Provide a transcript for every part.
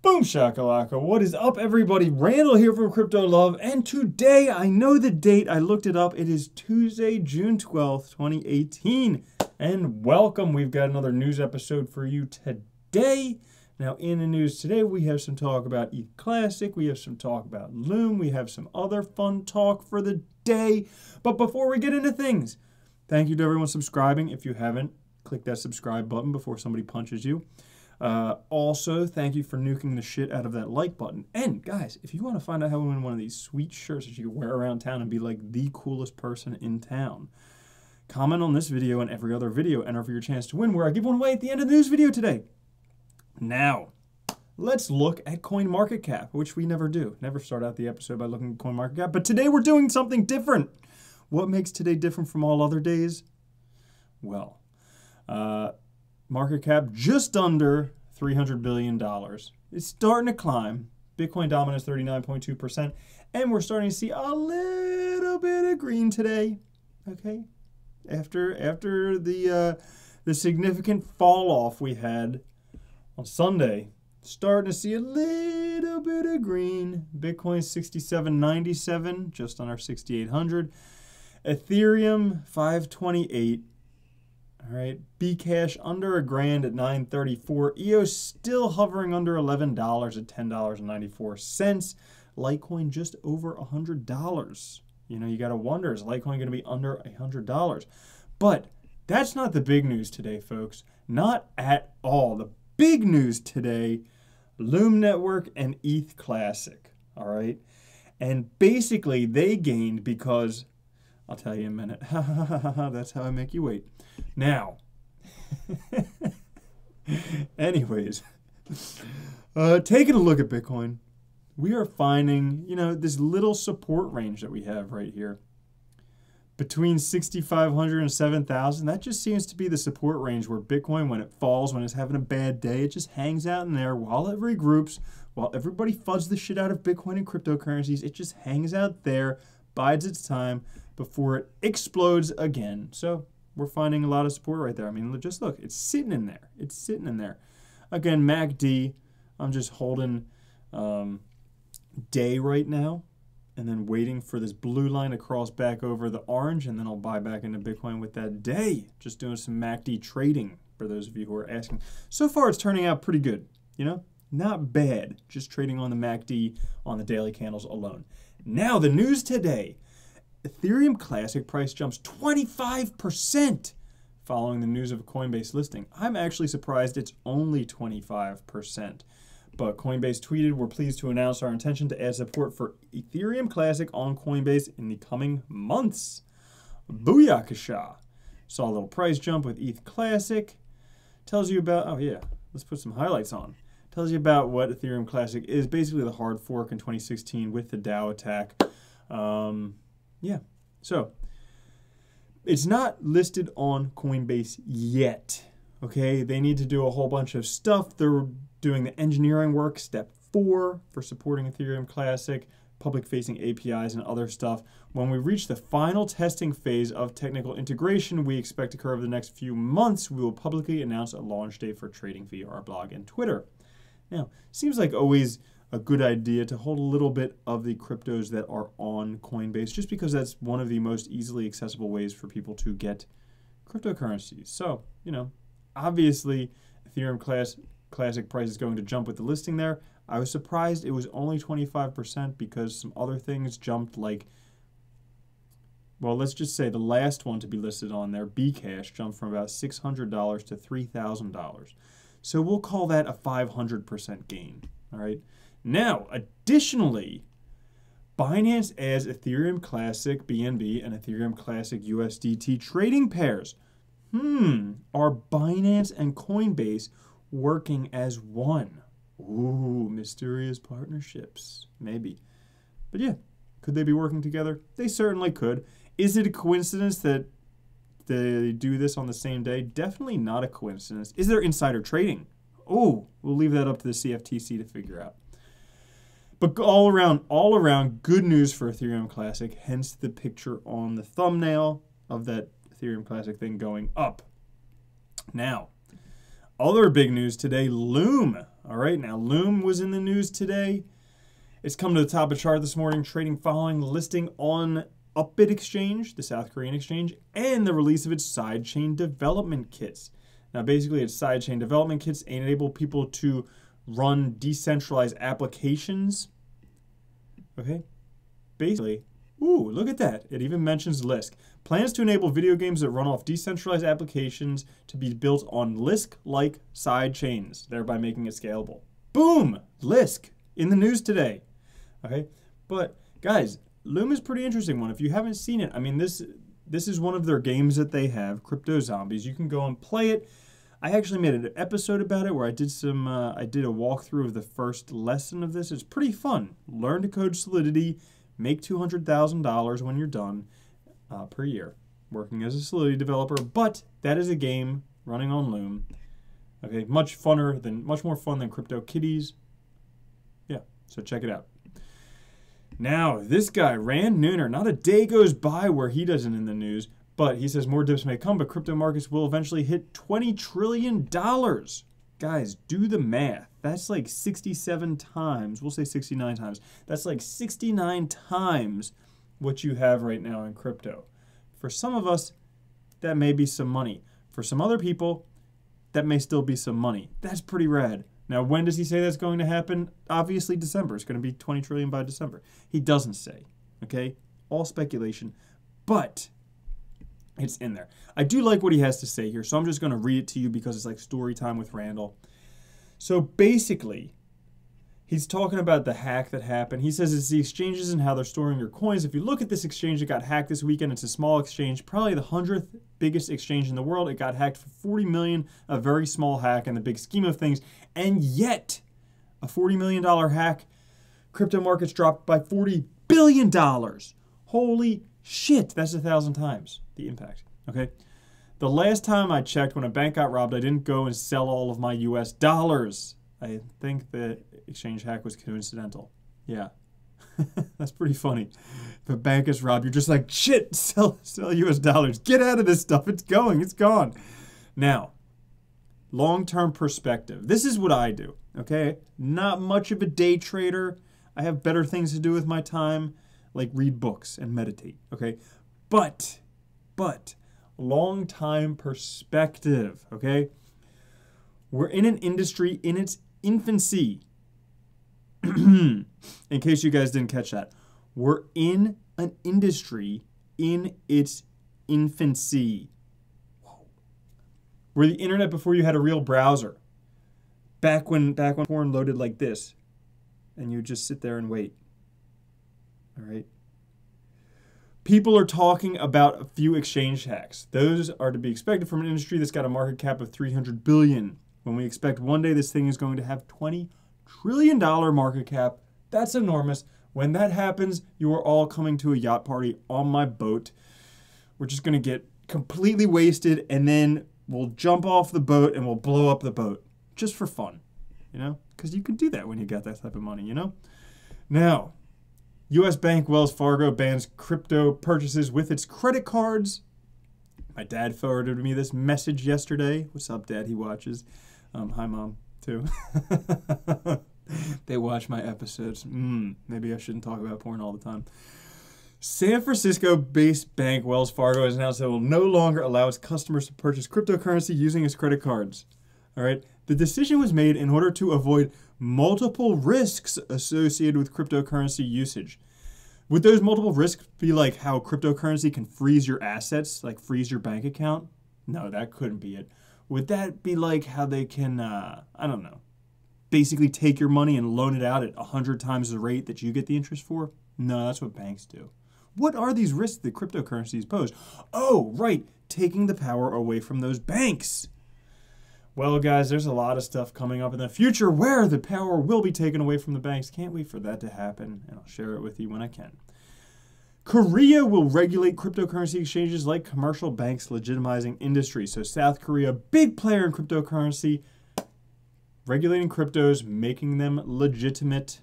Boom shakalaka. What is up, everybody? Randall here from Crypto Love, and today, I know the date, I looked it up. It is Tuesday, June 12th, 2018. And welcome. We've got another news episode for you today. Now, in the news today, we have some talk about ETH Classic. We have some talk about Loom. We have some other fun talk for the day. But before we get into things, thank you to everyone subscribing. If you haven't, click that subscribe button before somebody punches you. Also, thank you for nuking the shit out of that like button. And guys, if you want to find out how to win one of these sweet shirts that you can wear around town and be like the coolest person in town, comment on this video and every other video, enter for your chance to win, where I give one away at the end of the news video today. Now, let's look at CoinMarketCap, which we never do. Never start out the episode by looking at CoinMarketCap, but today we're doing something different. What makes today different from all other days? Well, market cap just under $300 billion. It's starting to climb. Bitcoin dominance 39.2%. And we're starting to see a little bit of green today. Okay? After the significant fall off we had on Sunday, starting to see a little bit of green. Bitcoin 67.97, just under 6,800. Ethereum 528. All right, Bcash under $1,000 at 934. EOS still hovering under $11 at $10.94. Litecoin just over $100. You know, you got to wonder, is Litecoin going to be under $100? But that's not the big news today, folks. Not at all. The big news today, Loom Network and ETH Classic. All right, and basically they gained because, I'll tell you in a minute. That's how I make you wait. Now, anyways, taking a look at Bitcoin, we are finding, you know, this little support range that we have right here between 6,500 and 7,000. That just seems to be the support range where Bitcoin, when it falls, when it's having a bad day, it just hangs out in there while it regroups, while everybody fudges the shit out of Bitcoin and cryptocurrencies. It just hangs out there, bides its time before it explodes again. So we're finding a lot of support right there. I mean, just look, it's sitting in there. It's sitting in there. Again, MACD, I'm just holding day right now and then waiting for this blue line to cross back over the orange, and then I'll buy back into Bitcoin with that day. Just doing some MACD trading for those of you who are asking. So far, it's turning out pretty good, you know? Not bad, just trading on the MACD on the daily candles alone. Now, the news today. Ethereum Classic price jumps 25% following the news of a Coinbase listing. I'm actually surprised it's only 25%. But Coinbase tweeted, "We're pleased to announce our intention to add support for Ethereum Classic on Coinbase in the coming months." Booyakasha. Saw a little price jump with ETH Classic. Tells you about, oh yeah, let's put some highlights on. Tells you about what Ethereum Classic is. Basically the hard fork in 2016 with the DAO attack. Yeah, so it's not listed on Coinbase yet, okay? They need to do a whole bunch of stuff. They're doing the engineering work, step 4, for supporting Ethereum Classic, public-facing APIs and other stuff. When we reach the final testing phase of technical integration, we expect to occur over the next few months, we will publicly announce a launch date for trading via our blog and Twitter. Now, seems like always a good idea to hold a little bit of the cryptos that are on Coinbase, just because that's one of the most easily accessible ways for people to get cryptocurrencies. So, you know, obviously Ethereum Classic price is going to jump with the listing there. I was surprised it was only 25% because some other things jumped, like, well, let's just say the last one to be listed on there, Bcash, jumped from about $600 to $3,000. So we'll call that a 500% gain, all right? Now, additionally, Binance adds Ethereum Classic BNB and Ethereum Classic USDT trading pairs. Are Binance and Coinbase working as one? Ooh, mysterious partnerships. Maybe. But yeah, could they be working together? They certainly could. Is it a coincidence that they do this on the same day? Definitely not a coincidence. Is there insider trading? Oh, we'll leave that up to the CFTC to figure out. But all around, good news for Ethereum Classic, hence the picture on the thumbnail of that Ethereum Classic thing going up. Now, other big news today, Loom. All right, now Loom was in the news today. It's come to the top of the chart this morning, trading following listing on Upbit exchange, the South Korean exchange, and the release of its sidechain development kits. Now, basically, its sidechain development kits enable people to run decentralized applications. Okay, basically, ooh, look at that. It even mentions Lisk. Plans to enable video games that run off decentralized applications to be built on Lisk-like side chains, thereby making it scalable. Boom! Lisk in the news today. Okay, but guys, Loom is a pretty interesting one. If you haven't seen it, I mean, this is one of their games that they have, Crypto Zombies. You can go and play it. I actually made an episode about it where I did I did a walkthrough of the first lesson of this. It's pretty fun. Learn to code Solidity, make $200,000 when you're done per year working as a Solidity developer. But that is a game running on Loom. Okay, much more fun than CryptoKitties. Yeah, so check it out. Now, this guy, Neuner, not a day goes by where he doesn't in the news, but he says more dips may come, but crypto markets will eventually hit $20 trillion. Guys, do the math. That's like 67 times. We'll say 69 times. That's like 69 times what you have right now in crypto. For some of us, that may be some money. For some other people, that may still be some money. That's pretty rad. Now, when does he say that's going to happen? Obviously, December. It's going to be 20 trillion by December. He doesn't say, okay? All speculation, but it's in there. I do like what he has to say here, so I'm just going to read it to you because it's like story time with Randall. So basically, he's talking about the hack that happened. He says it's the exchanges and how they're storing your coins. If you look at this exchange that got hacked this weekend, it's a small exchange, probably the 100th biggest exchange in the world. It got hacked for 40 million, a very small hack in the big scheme of things. And yet, a $40 million hack, crypto markets dropped by $40 billion. Holy shit, that's 1,000 times the impact, okay? The last time I checked, when a bank got robbed, I didn't go and sell all of my US dollars. I think the exchange hack was coincidental. Yeah, that's pretty funny. If a bank is robbed, you're just like, shit, sell US dollars. Get out of this stuff. It's going. It's gone. Now, long-term perspective. This is what I do, okay? Not much of a day trader. I have better things to do with my time, like read books and meditate, okay? But, long-time perspective, okay? We're in an industry in its infancy. In case you guys didn't catch that. We're in an industry in its infancy. Whoa. We're the internet before you had a real browser. Back when porn loaded like this. And you just sit there and wait. All right? People are talking about a few exchange hacks. Those are to be expected from an industry that's got a market cap of $300 billion. When we expect one day this thing is going to have $20 trillion market cap. That's enormous. When that happens, you are all coming to a yacht party on my boat. We're just going to get completely wasted, and then we'll jump off the boat and we'll blow up the boat. Just for fun, you know? Because you can do that when you got that type of money, you know? Now, U.S. bank Wells Fargo bans crypto purchases with its credit cards. My dad forwarded me this message yesterday. What's up, Dad? He watches. Hi, Mom, too. They watch my episodes. Maybe I shouldn't talk about porn all the time. San Francisco-based bank Wells Fargo has announced that it will no longer allow its customers to purchase cryptocurrency using its credit cards. All right. The decision was made in order to avoid multiple risks associated with cryptocurrency usage. Would those multiple risks be like how cryptocurrency can freeze your assets, like freeze your bank account? No, that couldn't be it. Would that be like how they can, I don't know, basically take your money and loan it out at 100 times the rate that you get the interest for? No, that's what banks do. What are these risks that cryptocurrencies pose? Oh, right, taking the power away from those banks. Well, guys, there's a lot of stuff coming up in the future where the power will be taken away from the banks. Can't wait for that to happen, and I'll share it with you when I can. Korea will regulate cryptocurrency exchanges like commercial banks, legitimizing industry. So South Korea, big player in cryptocurrency, regulating cryptos, making them legitimate.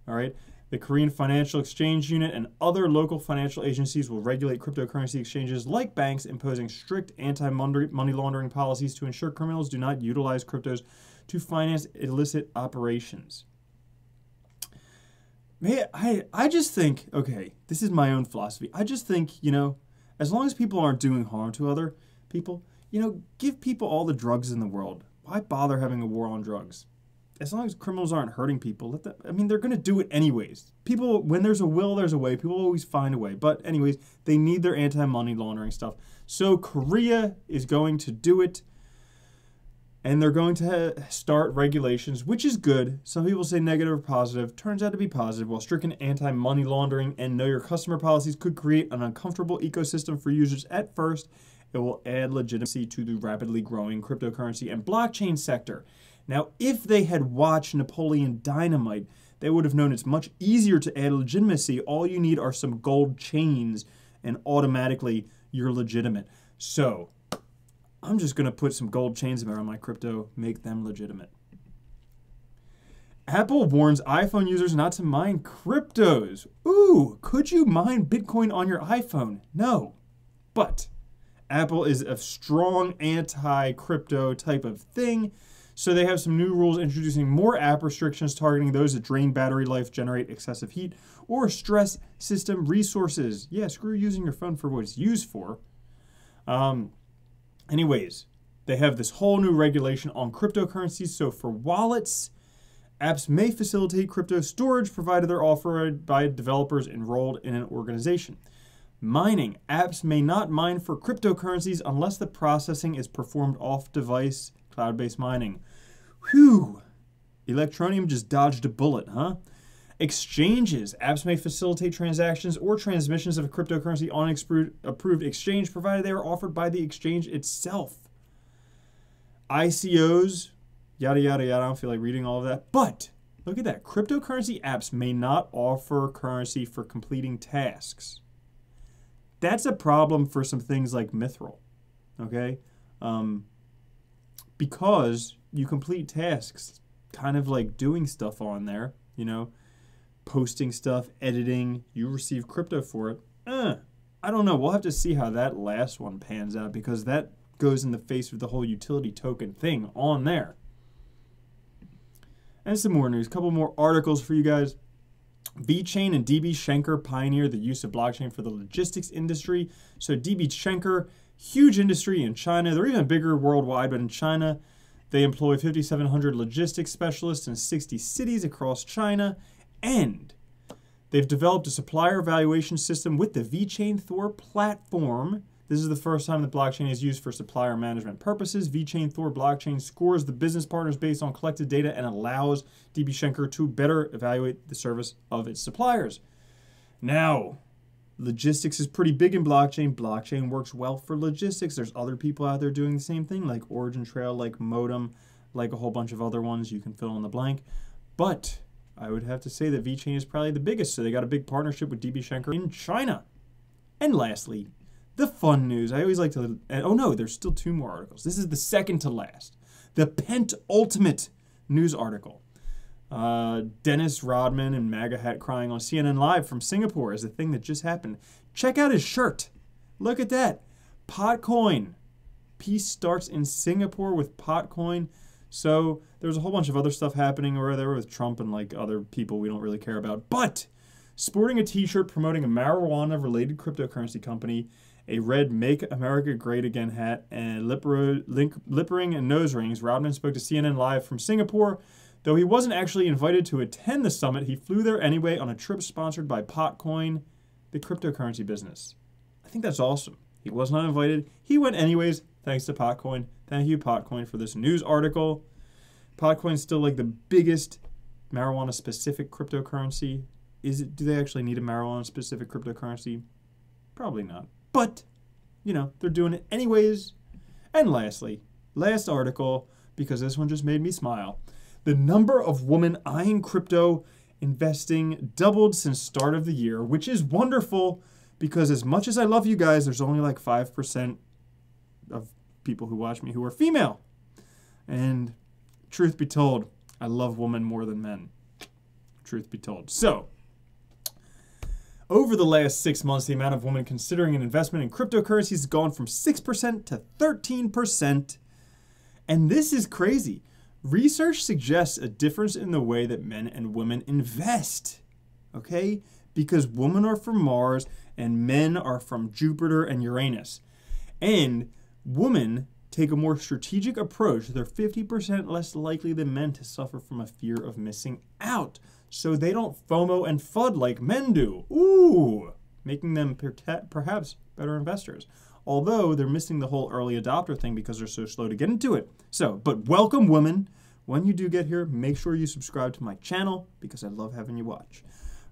All right. The Korean Financial Exchange Unit and other local financial agencies will regulate cryptocurrency exchanges like banks, imposing strict anti-money laundering policies to ensure criminals do not utilize cryptos to finance illicit operations. Man, I just think, okay, this is my own philosophy. I just think, you know, as long as people aren't doing harm to other people, you know, give people all the drugs in the world. Why bother having a war on drugs? As long as criminals aren't hurting people, I mean, they're going to do it anyways. People, when there's a will, there's a way. People always find a way. But anyways, they need their anti-money laundering stuff. So Korea is going to do it. And they're going to start regulations, which is good. Some people say negative or positive. Turns out to be positive. While strict anti-money laundering and know your customer policies could create an uncomfortable ecosystem for users at first, it will add legitimacy to the rapidly growing cryptocurrency and blockchain sector. Now, if they had watched Napoleon Dynamite, they would have known it's much easier to add legitimacy. All you need are some gold chains, and automatically you're legitimate. So I'm just going to put some gold chains around my crypto, make them legitimate. Apple warns iPhone users not to mine cryptos. Ooh, could you mine Bitcoin on your iPhone? No. But Apple is a strong anti-crypto type of thing, so they have some new rules introducing more app restrictions targeting those that drain battery life, generate excessive heat, or stress system resources. Yeah, screw using your phone for what it's used for. Anyways, they have this whole new regulation on cryptocurrencies. So for wallets, apps may facilitate crypto storage provided they're offered by developers enrolled in an organization. Mining, apps may not mine for cryptocurrencies unless the processing is performed off-device cloud-based mining. Whew, Electronium just dodged a bullet, huh? Exchanges, apps may facilitate transactions or transmissions of a cryptocurrency on an approved exchange provided they are offered by the exchange itself. ICOs, yada, yada, yada. I don't feel like reading all of that. But look at that. Cryptocurrency apps may not offer currency for completing tasks. That's a problem for some things like Mithril, okay? Because you complete tasks, kind of like doing stuff on there, you know, posting stuff, editing, you receive crypto for it. I don't know. We'll have to see how that last one pans out because that goes in the face of the whole utility token thing on there. And some more news, a couple more articles for you guys. VeChain and DB Schenker pioneer the use of blockchain for the logistics industry. So DB Schenker, huge industry in China. They're even bigger worldwide, but in China, they employ 5,700 logistics specialists in 60 cities across China. And they've developed a supplier evaluation system with the VeChain Thor platform. This is the first time the blockchain is used for supplier management purposes. VeChain Thor blockchain scores the business partners based on collected data and allows DB Schenker to better evaluate the service of its suppliers. Now, logistics is pretty big in blockchain. Blockchain works well for logistics. There's other people out there doing the same thing, like Origin Trail, like Modem, like a whole bunch of other ones. You can fill in the blank. But I would have to say that VeChain is probably the biggest, so they got a big partnership with DB Schenker in China. And lastly, the fun news. I always like to... Oh no, there's still two more articles. This is the second to last. The penultimate news article. Dennis Rodman and MAGA hat crying on CNN Live from Singapore is a thing that just happened. Check out his shirt. Look at that. PotCoin. Peace starts in Singapore with PotCoin. So there's a whole bunch of other stuff happening over there with Trump and like other people we don't really care about. But sporting a t-shirt promoting a marijuana-related cryptocurrency company, a red Make America Great Again hat, and lip ring and nose rings, Rodman spoke to CNN Live from Singapore. Though he wasn't actually invited to attend the summit, he flew there anyway on a trip sponsored by PotCoin, the cryptocurrency business. I think that's awesome. He was not invited. He went anyways, thanks to PotCoin. Thank you, PotCoin, for this news article. PotCoin's still like the biggest marijuana-specific cryptocurrency. Do they actually need a marijuana-specific cryptocurrency? Probably not. But, you know, they're doing it anyways. And lastly, last article, because this one just made me smile. The number of women eyeing crypto investing doubled since start of the year, which is wonderful because as much as I love you guys, there's only like 5% of people who watch me who are female. And truth be told, I love women more than men. Truth be told. So, over the last 6 months, the amount of women considering an investment in cryptocurrencies has gone from 6% to 13%. And this is crazy. research suggests a difference in the way that men and women invest, okay? Because women are from Mars and men are from Jupiter and Uranus. And women take a more strategic approach. They're 50% less likely than men to suffer from a fear of missing out. So they don't FOMO and FUD like men do. Ooh, making them perhaps better investors. Although they're missing the whole early adopter thing because they're so slow to get into it. So, but welcome women. When you do get here, make sure you subscribe to my channel because I love having you watch.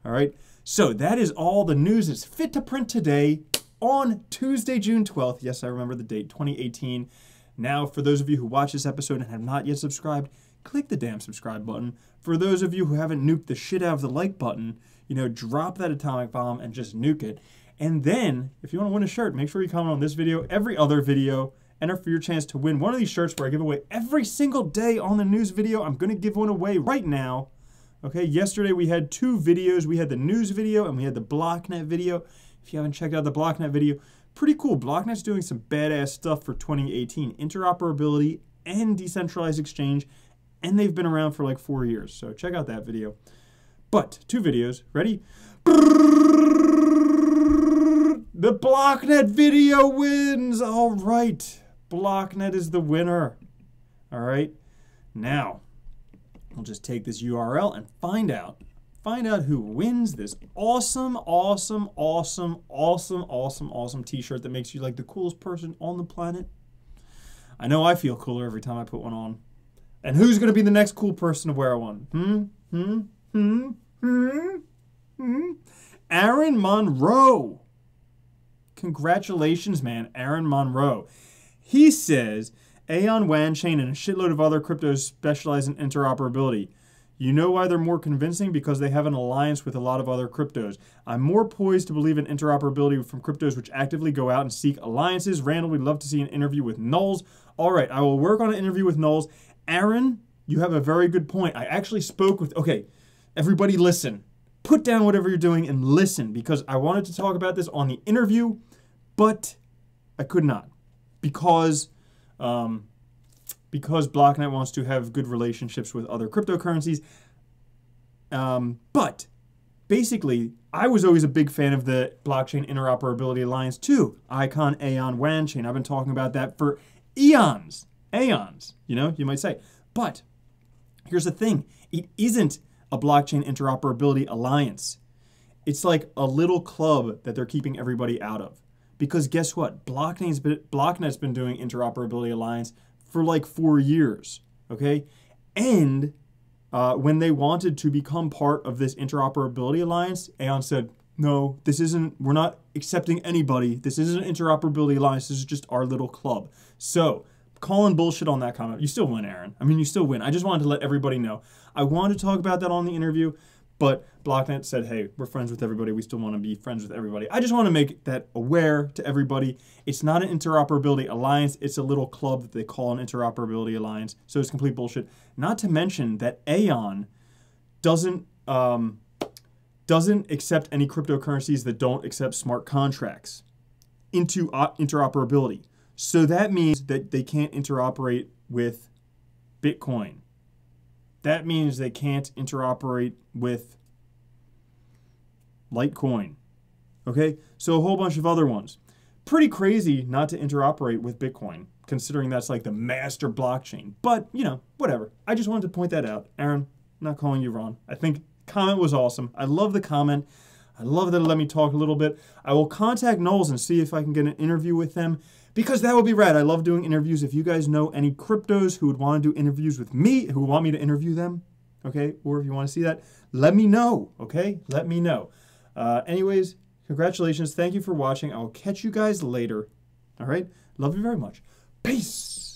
All right, so that is all the news that's fit to print today on Tuesday, June 12th. Yes, I remember the date, 2018. Now, for those of you who watch this episode and have not yet subscribed, click the damn subscribe button. For those of you who haven't nuked the shit out of the like button, you know, drop that atomic bomb and just nuke it. And then, if you want to win a shirt, make sure you comment on this video, every other video, enter for your chance to win one of these shirts where I give away every single day on the news video. I'm going to give one away right now. Okay, yesterday we had 2 videos. We had the news video and we had the BlockNet video. If you haven't checked out the BlockNet video, pretty cool. BlockNet's doing some badass stuff for 2018. Interoperability and decentralized exchange. And they've been around for like 4 years. So check out that video. But 2 videos. Ready? The BlockNet video wins. All right. BlockNet is the winner. All right. Now, we'll just take this URL and find out who wins this awesome t-shirt that makes you like the coolest person on the planet. I know I feel cooler every time I put one on. And who's going to be the next cool person to wear one? Aaron Monroe. Congratulations, man, Aaron Monroe. He says, Aeon, VeChain, and a shitload of other cryptos specialize in interoperability. You know why they're more convincing? Because they have an alliance with a lot of other cryptos. I'm more poised to believe in interoperability from cryptos which actively go out and seek alliances. Randall, we'd love to see an interview with Knowles. All right, I will work on an interview with Knowles. Aaron, you have a very good point. I actually spoke with, okay, everybody listen. Put down whatever you're doing and listen, because I wanted to talk about this on the interview, but I could not. Because BlockNet wants to have good relationships with other cryptocurrencies. But basically, I was always a big fan of the Blockchain Interoperability Alliance too. Icon, Aeon, VeChain. I've been talking about that for eons. Aeons, you know, you might say. But here's the thing. It isn't a Blockchain Interoperability Alliance. It's like a little club that they're keeping everybody out of. Because guess what? BlockNet's been doing Interoperability Alliance for like 4 years, okay? And when they wanted to become part of this Interoperability Alliance, Aeon said, no, we're not accepting anybody. This isn't an Interoperability Alliance. This is just our little club. So, calling bullshit on that comment. You still win, Aaron. I mean, you still win. I just wanted to let everybody know. I wanted to talk about that on the interview, but BlockNet said, hey, we're friends with everybody. We still want to be friends with everybody. I just want to make that aware to everybody. It's not an interoperability alliance. It's a little club that they call an interoperability alliance. So it's complete bullshit. Not to mention that Aeon doesn't accept any cryptocurrencies that don't accept smart contracts into interoperability. So that means that they can't interoperate with Bitcoin. That means they can't interoperate with Litecoin. Okay? So a whole bunch of other ones. Pretty crazy not to interoperate with Bitcoin, considering that's like the master blockchain. But, you know, whatever. I just wanted to point that out. Aaron, I'm not calling you Ron. I think comment was awesome. I love the comment. I love that it let me talk a little bit. I will contact Knowles and see if I can get an interview with them, because that would be rad. I love doing interviews. If you guys know any cryptos who would want to do interviews with me, who want me to interview them, okay, or if you want to see that, let me know, okay? Let me know. Anyways, congratulations. Thank you for watching. I will catch you guys later. All right? Love you very much. Peace.